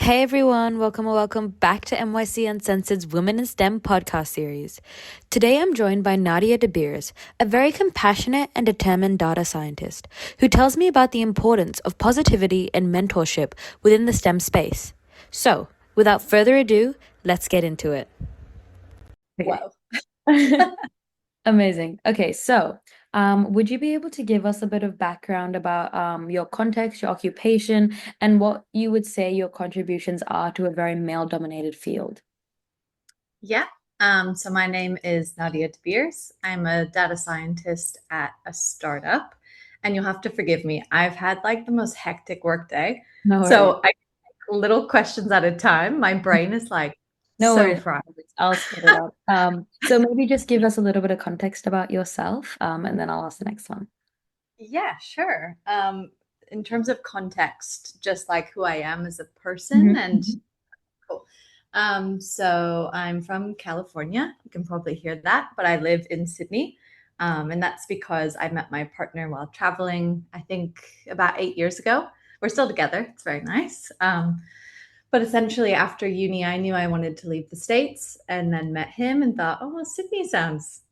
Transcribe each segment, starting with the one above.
Hey everyone, welcome back to MYC Uncensored's Women in STEM podcast series. Today I'm joined by Nadya Debeers, a very compassionate and determined data scientist who tells me about the importance of positivity and mentorship within the STEM space. So, without further ado, let's get into it. Wow. Amazing. Okay, so would you be able to give us a bit of background about your context, your occupation, and what you would say your contributions are to a very male-dominated field? Yeah. So my name is Nadya Debeers. I'm a data scientist at a startup, and you'll have to forgive me. I've had like the most hectic work day. No worries. So I take little questions at a time. My brain is like No so worries. fried. I'll spit it out. So maybe just give us a little bit of context about yourself, and then I'll ask the next one. Yeah, sure. In terms of context, just like who I am as a person Mhm. and cool. So I'm from California. You can probably hear that, but I live in Sydney. And that's because I met my partner while traveling, I think about 8 years ago. We're still together. It's very nice. But essentially, after uni, I knew I wanted to leave the States and then met him and thought, oh, well, Sydney sounds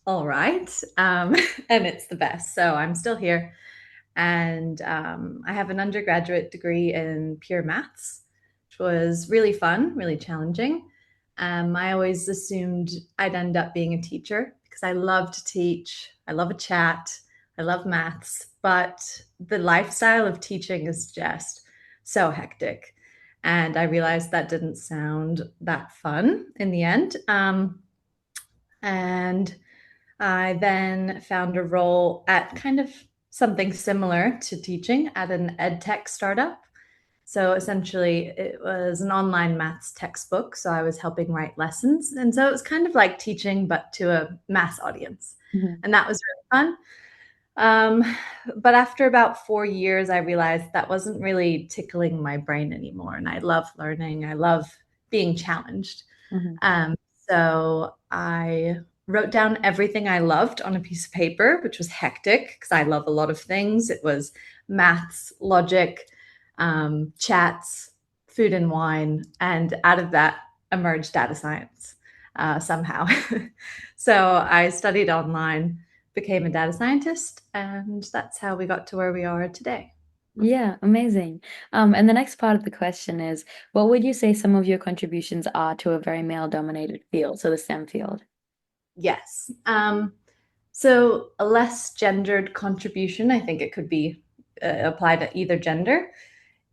all right. And it's the best. So I'm still here. And I have an undergraduate degree in pure maths, which was really fun, really challenging. I always assumed I'd end up being a teacher because I love to teach. I love a chat. I love maths, but the lifestyle of teaching is just so hectic. And I realized that didn't sound that fun in the end. And I then found a role at kind of something similar to teaching at an ed tech startup. So essentially, it was an online maths textbook. So I was helping write lessons. And so it was kind of like teaching, but to a mass audience. Mhm. And that was really fun. But after about 4 years, I realized that wasn't really tickling my brain anymore. And I love learning, I love being challenged. Mhm. Um, so I wrote down everything I loved on a piece of paper, which was hectic because I love a lot of things. It was maths, logic, chats, food and wine. And out of that emerged data science somehow. So I studied online, became a data scientist, and that's how we got to where we are today. Yeah, amazing. And the next part of the question is, what would you say some of your contributions are to a very male-dominated field, so the STEM field? Yes. So a less gendered contribution, I think it could be applied to either gender,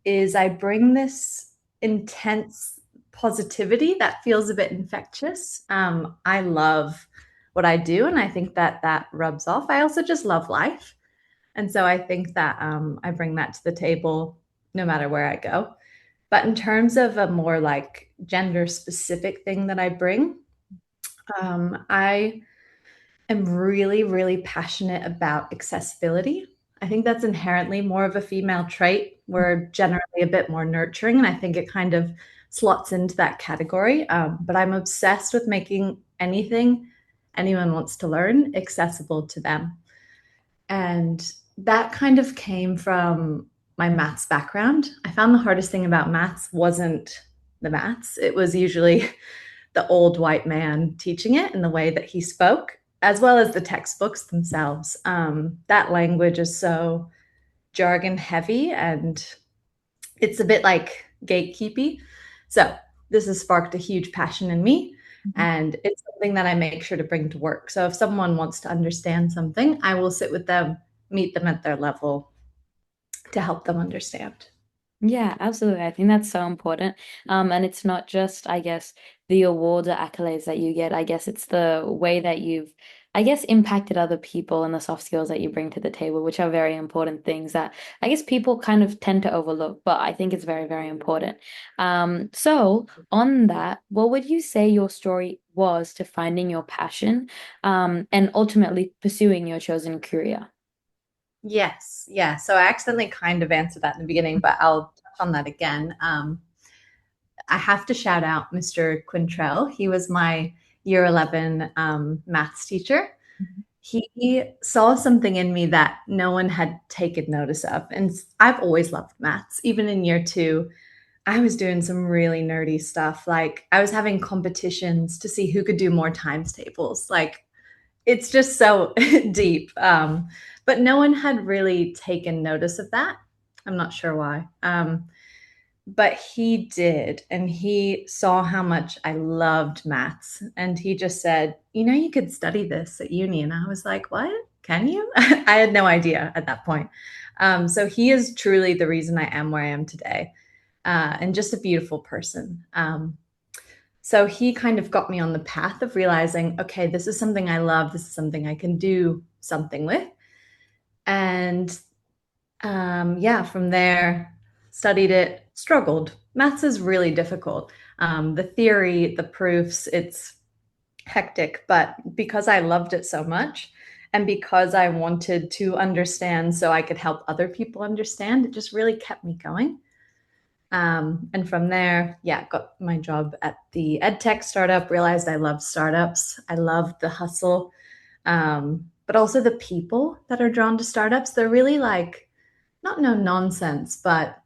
is I bring this intense positivity that feels a bit infectious. I love what I do, and I think that that rubs off. I also just love life. And so I think that I bring that to the table no matter where I go. But in terms of a more like gender specific thing that I bring, I am really, really passionate about accessibility. I think that's inherently more of a female trait. We're generally a bit more nurturing, and I think it kind of slots into that category. But I'm obsessed with making anything anyone wants to learn accessible to them. And that kind of came from my maths background. I found the hardest thing about maths wasn't the maths, it was usually the old white man teaching it in the way that he spoke, as well as the textbooks themselves. That language is so jargon heavy and it's a bit like gatekeepy. So this has sparked a huge passion in me. And it's something that I make sure to bring to work. So if someone wants to understand something, I will sit with them, meet them at their level to help them understand. Yeah, absolutely. I think that's so important. And it's not just, I guess, the awards or accolades that you get. I guess it's the way that you've, I guess, impacted other people and the soft skills that you bring to the table, which are very important things that I guess people kind of tend to overlook, but I think it's very, very important. So on that, what would you say your story was to finding your passion, and ultimately pursuing your chosen career? Yes, yeah. So I accidentally kind of answered that in the beginning, but I'll touch on that again. I have to shout out Mr. Quintrell. He was my year 11 maths teacher. He saw something in me that no one had taken notice of. And I've always loved maths. Even in year two, I was doing some really nerdy stuff. Like I was having competitions to see who could do more times tables. Like it's just so deep. But no one had really taken notice of that. I'm not sure why. But he did, and he saw how much I loved maths. And he just said, you know, you could study this at uni. And I was like, what? Can you? I had no idea at that point. So he is truly the reason I am where I am today, and just a beautiful person. So he kind of got me on the path of realizing, okay, this is something I love. This is something I can do something with. And yeah, from there, studied it, struggled. Maths is really difficult. The theory, the proofs, it's hectic. But because I loved it so much and because I wanted to understand so I could help other people understand, it just really kept me going. And from there, yeah, got my job at the ed tech startup, realized I love startups. I love the hustle, but also the people that are drawn to startups. They're really like, not no nonsense, but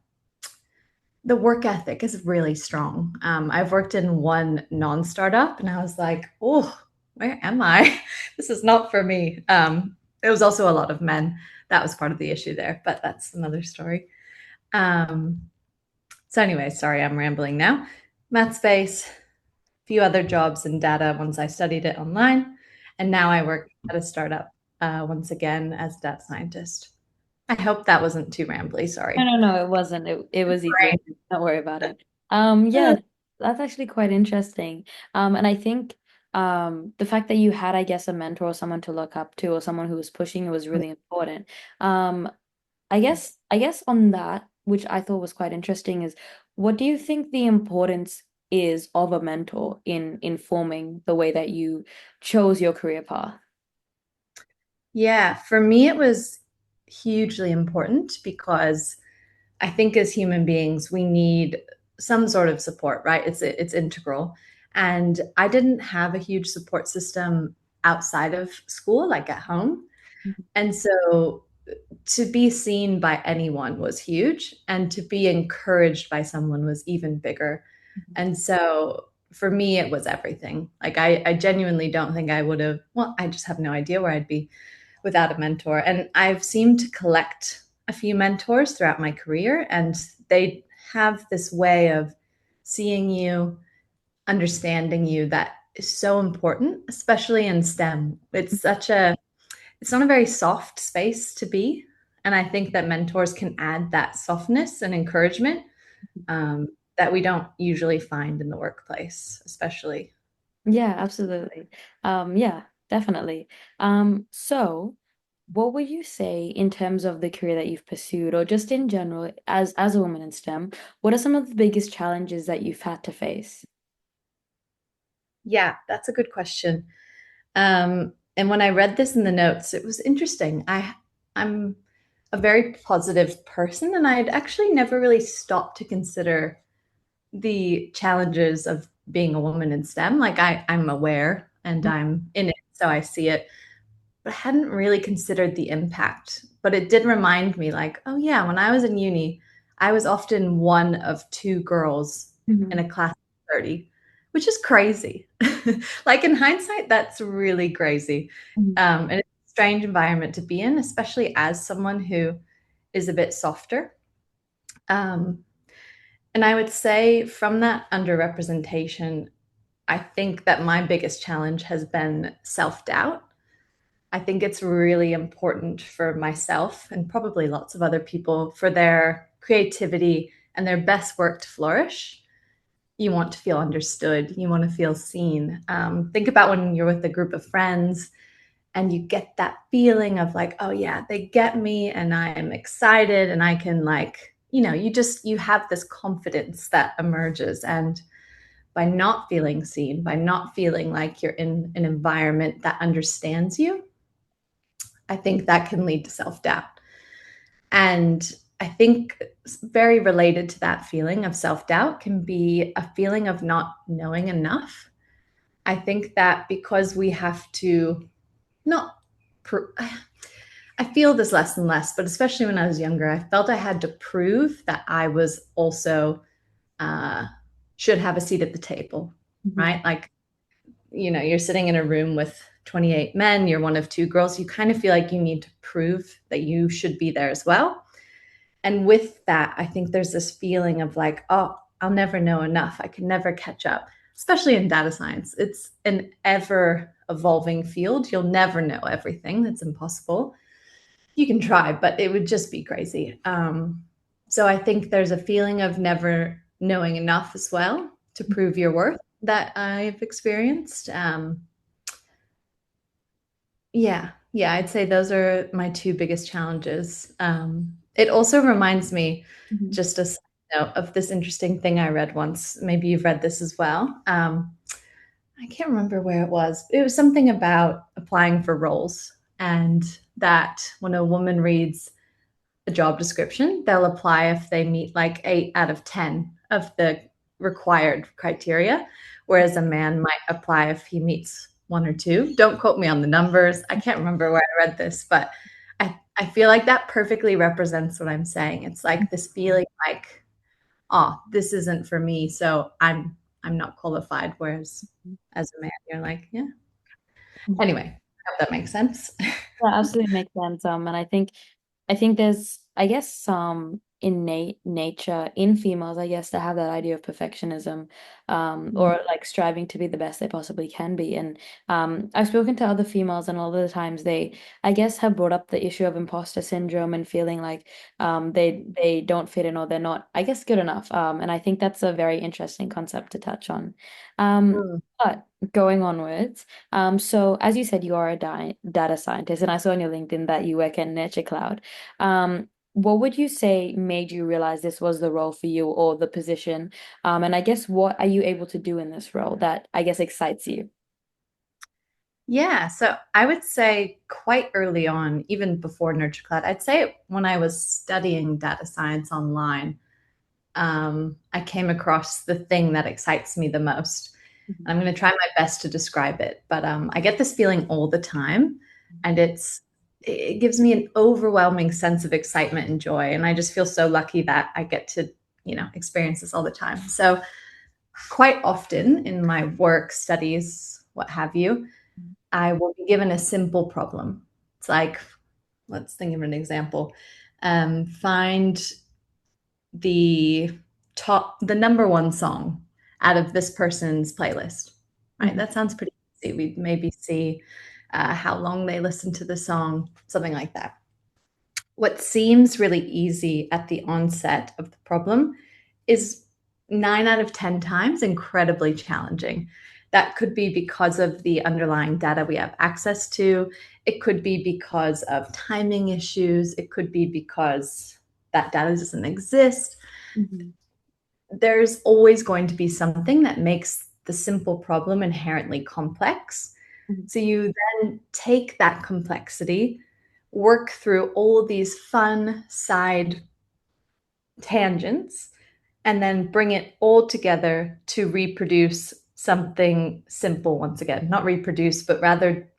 the work ethic is really strong. I've worked in one non-startup and I was like, oh, where am I? This is not for me. It was also a lot of men. That was part of the issue there, but that's another story. Um, so anyway, sorry, I'm rambling now. Math space, a few other jobs in data once I studied it online, and now I work at a startup once again as a data scientist. I hope that wasn't too rambly. No, Sorry. no, no, it wasn't. It was easy. Right. Don't worry about it. Yeah, Uh, that's actually quite interesting. And I think the fact that you had, I guess, a mentor or someone to look up to or someone who was pushing you was really important. Um, I guess on that, which I thought was quite interesting, is what do you think the importance is of a mentor in informing the way that you chose your career path? Yeah, for me, it was hugely important because I think as human beings, we need some sort of support, right? It's integral. And I didn't have a huge support system outside of school, like at home. And so to be seen by anyone was huge, and to be encouraged by someone was even bigger. And so for me, it was everything. Like I genuinely don't think I would have, well, I just have no idea where I'd be without a mentor. And I've seemed to collect a few mentors throughout my career, and they have this way of seeing you, understanding you that is so important, especially in STEM. It's not a very soft space to be. And I think that mentors can add that softness and encouragement um, that we don't usually find in the workplace, especially. Yeah, absolutely. Yeah, definitely. So what would you say in terms of the career that you've pursued, or just in general, as a woman in STEM, what are some of the biggest challenges that you've had to face? Yeah, that's a good question. And when I read this in the notes, it was interesting. I'm a very positive person, and I'd actually never really stopped to consider the challenges of being a woman in STEM. Like I'm aware and I'm in it, so I see it, but I hadn't really considered the impact. But it did remind me, like, oh yeah, when I was in uni, I was often one of two girls in Mhm. a class of 30, which is crazy. Like in hindsight, that's really crazy. Mhm. And it's a strange environment to be in, especially as someone who is a bit softer. Um, and I would say from that underrepresentation, I think that my biggest challenge has been self doubt. I think it's really important for myself and probably lots of other people for their creativity and their best work to flourish. You want to feel understood, you want to feel seen. Think about when you're with a group of friends and you get that feeling of like, oh yeah, they get me and I am excited and I can like, you have this confidence that emerges. And by not feeling seen, by not feeling like you're in an environment that understands you, I think that can lead to self doubt. And I think very related to that feeling of self doubt can be a feeling of not knowing enough. I think that because we have to not, I feel this less and less, but especially when I was younger, I felt I had to prove that I was also uh, should have a seat at the table, Mhm. right? Like, you're sitting in a room with 28 men, you're one of two girls, you kind of feel like you need to prove that you should be there as well. And with that, I think there's this feeling of like, oh, I'll never know enough. I can never catch up, especially in data science. It's an ever evolving field. You'll never know everything. It's impossible. You can try, but it would just be crazy. So I think there's a feeling of never knowing enough as well to prove your worth that I've experienced. Yeah, I'd say those are my two biggest challenges. It also reminds me, Mhm. just a side note, of this interesting thing I read once. Maybe you've read this as well. I can't remember where it was. It was something about applying for roles, and that when a woman reads a job description, they'll apply if they meet like 8 out of 10 of the required criteria, whereas a man might apply if he meets one or two. Don't quote me on the numbers. I can't remember where I read this, but I feel like that perfectly represents what I'm saying. It's like this feeling like, oh, this isn't for me, so I'm not qualified. Whereas as a man, you're like, yeah. Anyway, I hope that makes sense. Yeah, absolutely makes sense. And I think there's, I guess, some innate nature in females, I guess, to have that idea of perfectionism, or like striving to be the best they possibly can be. And I've spoken to other females, and a lot of the times they, I guess, have brought up the issue of imposter syndrome and feeling like they don't fit in or they're not, I guess, good enough. And I think that's a very interesting concept to touch on. Mm. But going onwards. So as you said, you are a data scientist, and I saw on your LinkedIn that you work at Nuture Cloud. What would you say made you realize this was the role for you or the position? And I guess what are you able to do in this role that I guess excites you? Yeah, so I would say quite early on, even before Nurture Cloud, I'd say when I was studying data science online, I came across the thing that excites me the most. Mhm. And I'm going to try my best to describe it, but I get this feeling all the time, and it gives me an overwhelming sense of excitement and joy, and I just feel so lucky that I get to experience this all the time. So quite often in my work, studies, what have you, I will be given a simple problem. It's like, let's think of an example. Find the the number one song out of this person's playlist, right? Mhm. That sounds pretty easy. We'd maybe see how long they listen to the song, something like that. What seems really easy at the onset of the problem is 9 out of 10 times incredibly challenging. That could be because of the underlying data we have access to. It could be because of timing issues. It could be because that data doesn't exist. Mhm. There's always going to be something that makes the simple problem inherently complex. Mhm. So you then take that complexity, work through all of these fun side tangents, and then bring it all together to reproduce something simple once again. Not reproduce, but rather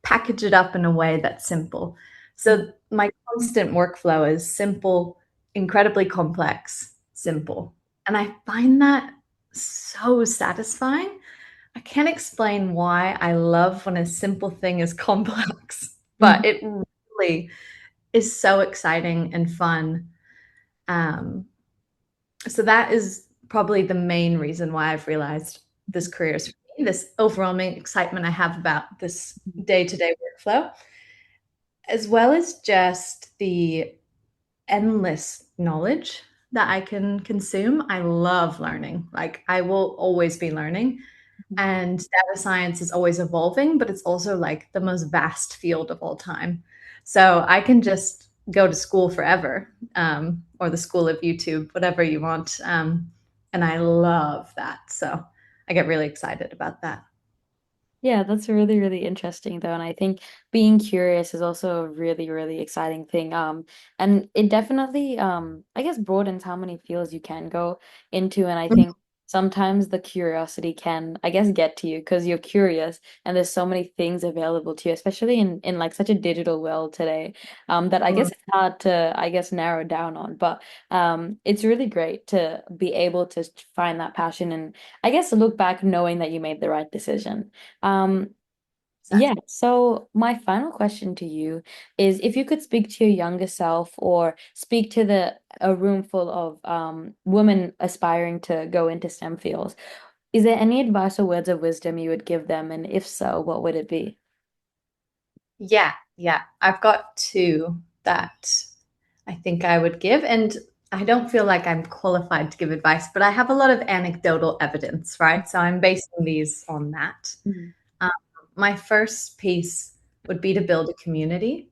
package it up in a way that's simple. Mhm. So my constant workflow is simple, incredibly complex, simple. And I find that so satisfying. I can't explain why I love when a simple thing is complex, Mhm. but it really is so exciting and fun. Um, so that is probably the main reason why I've realized this career is for me, this overwhelming excitement I have about this day-to-day workflow, as well as just the endless knowledge that I can consume. I love learning. Like I will always be learning. And data science is always evolving, but it's also like the most vast field of all time. So I can just go to school forever, or the school of YouTube, whatever you want. And I love that. So I get really excited about that. Yeah, that's really, really interesting though. And I think being curious is also a really, really exciting thing. And it definitely, I guess, broadens how many fields you can go into. And I think sometimes the curiosity can, I guess, get to you because you're curious and there's so many things available to you, especially in like such a digital world today, that I guess Mm. it's hard to, I guess, narrow down on. But it's really great to be able to find that passion and I guess look back knowing that you made the right decision. Um, yeah, Exactly. so my final question to you is if you could speak to your younger self or speak to the a room full of women aspiring to go into STEM fields, is there any advice or words of wisdom you would give them? And if so, what would it be? Yeah, yeah. I've got two that I think I would give. And I don't feel like I'm qualified to give advice, but I have a lot of anecdotal evidence, right? So I'm basing these on that. Mhm. Um, my first piece would be to build a community.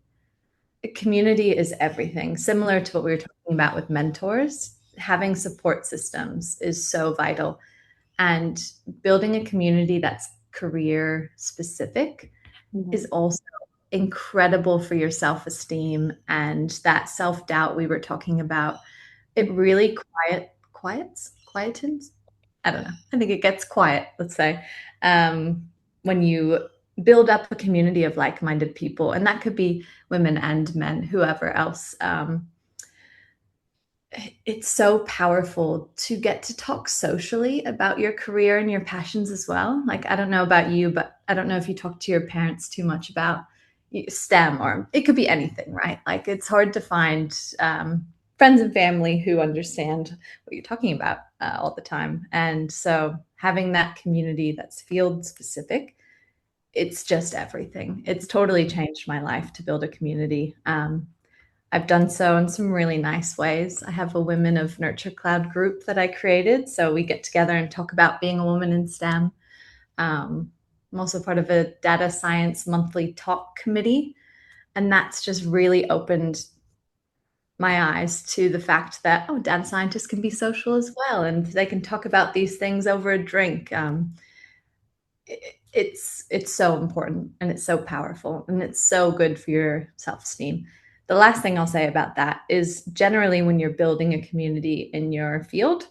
A community is everything, similar to what we were talking about with mentors. Having support systems is so vital. And building a community that's career specific is Mhm. also incredible for your self-esteem and that self-doubt we were talking about. It really quietens. I don't know. I think it gets quiet, let's say, when you build up a community of like-minded people, and that could be women and men, whoever else. It's so powerful to get to talk socially about your career and your passions as well. Like, I don't know about you, but I don't know if you talk to your parents too much about STEM, or it could be anything, right? Like, it's hard to find friends and family who understand what you're talking about all the time. And so, having that community that's field specific, it's just everything. It's totally changed my life to build a community. I've done so in some really nice ways. I have a Women of Nurture Cloud group that I created. So we get together and talk about being a woman in STEM. I'm also part of a data science monthly talk committee. And that's just really opened my eyes to the fact that, oh, data scientists can be social as well. And they can talk about these things over a drink. It's so important and it's so powerful and it's so good for your self-esteem. The last thing I'll say about that is generally when you're building a community in your field,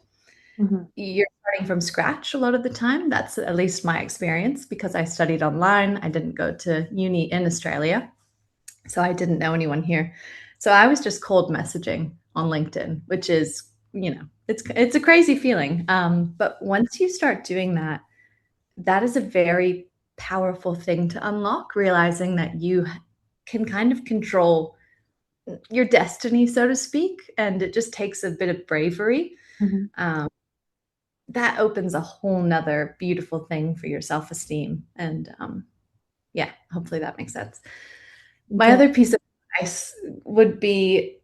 Mhm. you're starting from scratch a lot of the time. That's at least my experience because I studied online. I didn't go to uni in Australia, so I didn't know anyone here. So I was just cold messaging on LinkedIn, which is, it's a crazy feeling. But once you start doing that, that is a very powerful thing to unlock, realizing that you can kind of control your destiny, so to speak. And it just takes a bit of bravery. Mhm. Um, that opens a whole nother beautiful thing for your self esteem. And yeah, hopefully that makes sense. My Yeah. other piece of advice would be,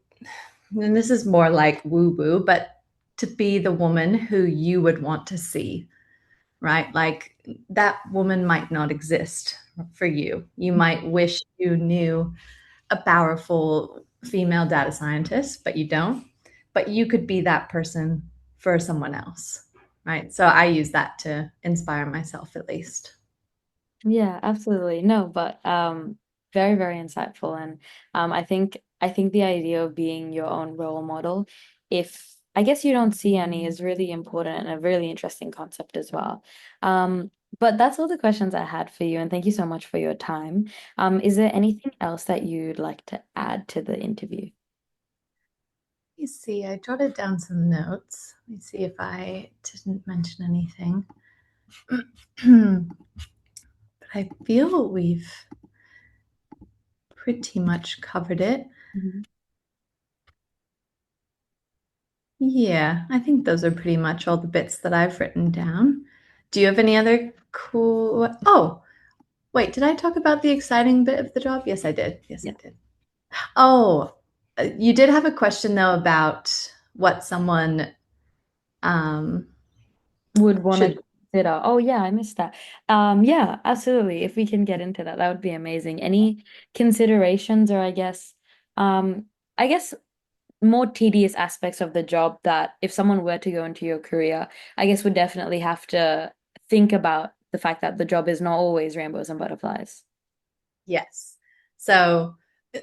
and this is more like woo woo, but to be the woman who you would want to see, right? Like that woman might not exist for you. You might wish you knew a powerful female data scientist, but you don't. But you could be that person for someone else, right? So I use that to inspire myself at least. Yeah, absolutely. No, but very, very insightful. And I think the idea of being your own role model, if I guess you don't see any, is really important and a really interesting concept as well. Um, but that's all the questions I had for you, and thank you so much for your time. Is there anything else that you'd like to add to the interview? Let me see, I jotted down some notes. Let me see if I didn't mention anything. But I feel we've pretty much covered it. Mhm. Yeah, I think those are pretty much all the bits that I've written down. Do you have any other cool? Oh, wait, did I talk about the exciting bit of the job? Yes, I did. Yes, I Yeah. did. Oh, you did have a question though about what someone um, Would want should. to consider. Oh yeah, I missed that. Yeah, absolutely. If we can get into that, that would be amazing. Any considerations or I guess more tedious aspects of the job that if someone were to go into your career, I guess would definitely have to think about the fact that the job is not always rainbows and butterflies. Yes. So,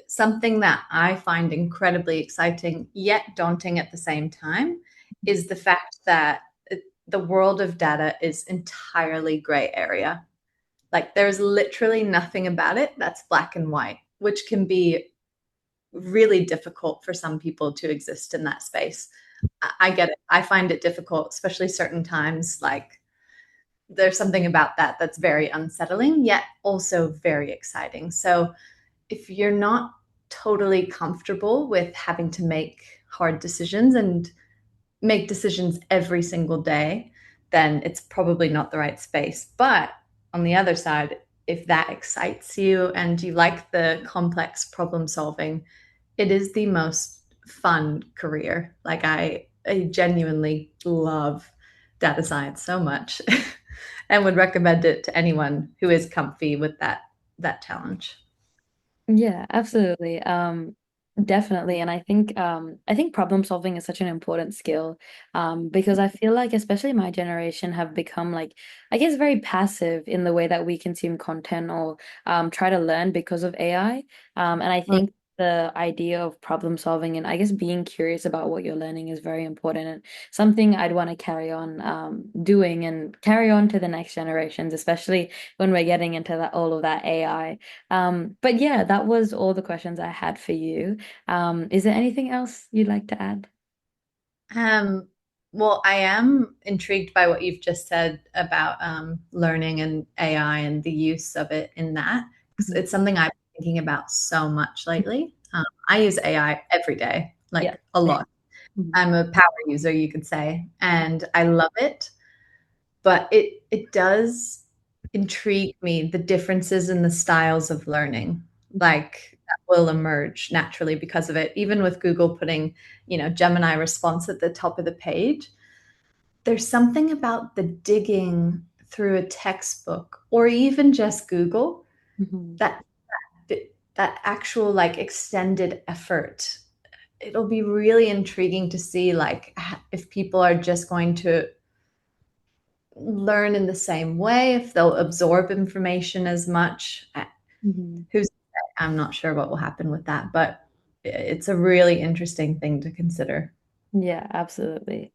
something that I find incredibly exciting yet daunting at the same time is the fact that the world of data is entirely gray area. Like there's literally nothing about it that's black and white, which can be really difficult for some people to exist in that space. I get it. I find it difficult, especially certain times. Like there's something about that that's very unsettling, yet also very exciting. So if you're not totally comfortable with having to make hard decisions and make decisions every single day, then it's probably not the right space. But on the other side, if that excites you and you like the complex problem solving, it is the most fun career. Like I genuinely love data science so much and would recommend it to anyone who is comfy with that challenge. Yeah, absolutely. Definitely. And I think problem solving is such an important skill. Because I feel like especially my generation have become like I guess very passive in the way that we consume content or try to learn because of AI. And I think the idea of problem solving and I guess being curious about what you're learning is very important and something I'd want to carry on doing and carry on to the next generations, especially when we're getting into that all of that AI. But yeah, that was all the questions I had for you. Is there anything else you'd like to add? Um, well, I am intrigued by what you've just said about learning and AI and the use of it in that. 'Cause Mhm. it's something I've been thinking about so much lately. I use AI every day, Yeah. like a lot. Mhm. I'm a power user, you could say, and I love it. But it does intrigue me the differences in the styles of learning. Like that will emerge naturally because of it. Even with Google putting, Gemini response at the top of the page, there's something about the digging through a textbook or even just Google Mhm. that that actual like extended effort. It'll be really intriguing to see like if people are just going to learn in the same way, if they'll absorb information as much. Mhm. Who's I'm not sure what will happen with that, but it's a really interesting thing to consider. Yeah, absolutely.